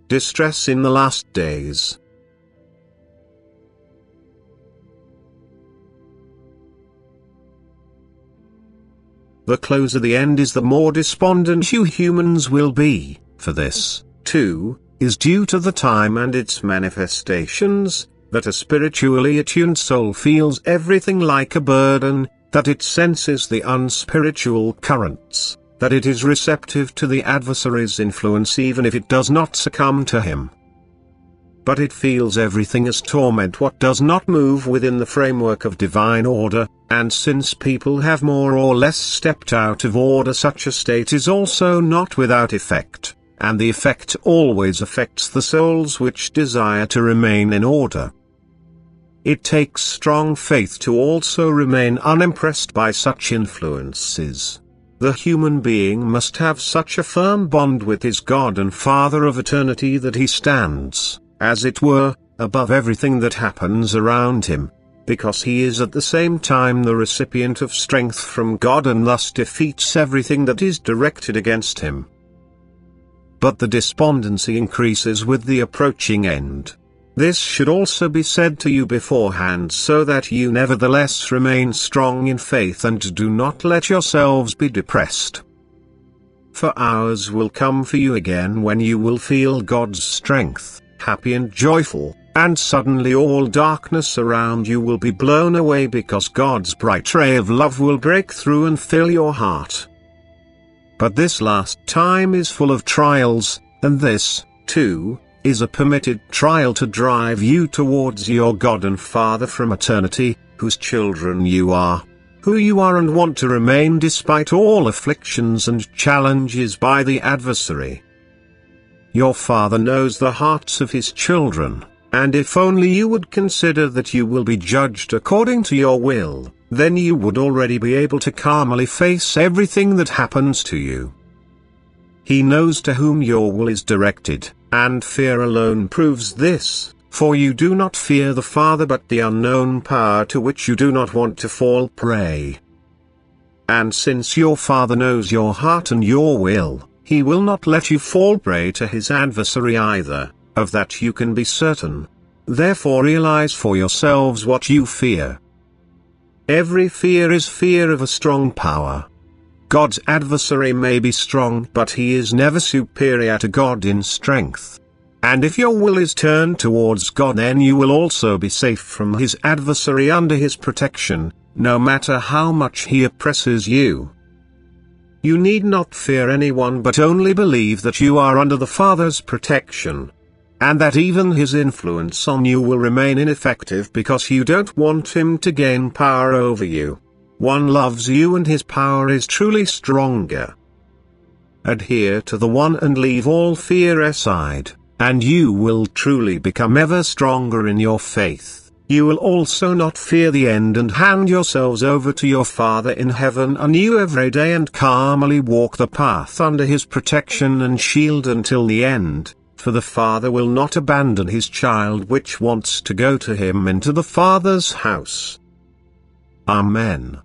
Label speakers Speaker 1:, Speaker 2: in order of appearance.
Speaker 1: distress in the last days. The closer the end is, the more despondent you humans will be, for this, too, is due to the time and its manifestations, that a spiritually attuned soul feels everything like a burden, that it senses the unspiritual currents, that it is receptive to the adversary's influence even if it does not succumb to him. But it feels everything as torment what does not move within the framework of divine order, and since people have more or less stepped out of order, such a state is also not without effect, and the effect always affects the souls which desire to remain in order. It takes strong faith to also remain unimpressed by such influences. The human being must have such a firm bond with his God and Father of eternity that he stands, as it were, above everything that happens around him, because he is at the same time the recipient of strength from God and thus defeats everything that is directed against him. But the despondency increases with the approaching end. This should also be said to you beforehand, so that you nevertheless remain strong in faith and do not let yourselves be depressed. For hours will come for you again when you will feel God's strength, happy and joyful, and suddenly all darkness around you will be blown away because God's bright ray of love will break through and fill your heart. But this last time is full of trials, and this, too, is a permitted trial to drive you towards your God and Father from eternity, whose children you are, who you are and want to remain despite all afflictions and challenges by the adversary. Your Father knows the hearts of his children, and if only you would consider that you will be judged according to your will, then you would already be able to calmly face everything that happens to you. He knows to whom your will is directed, and fear alone proves this, for you do not fear the Father but the unknown power to which you do not want to fall prey. And since your Father knows your heart and your will, he will not let you fall prey to his adversary either, of that you can be certain. Therefore realize for yourselves what you fear. Every fear is fear of a strong power. God's adversary may be strong, but he is never superior to God in strength. And if your will is turned towards God, then you will also be safe from his adversary under his protection, no matter how much he oppresses you. You need not fear anyone but only believe that you are under the Father's protection, and that even his influence on you will remain ineffective because you don't want him to gain power over you. One loves you and his power is truly stronger. Adhere to the one and leave all fear aside, and you will truly become ever stronger in your faith. You will also not fear the end and hand yourselves over to your Father in heaven anew every day and calmly walk the path under his protection and shield until the end, for the Father will not abandon his child which wants to go to him into the Father's house. Amen.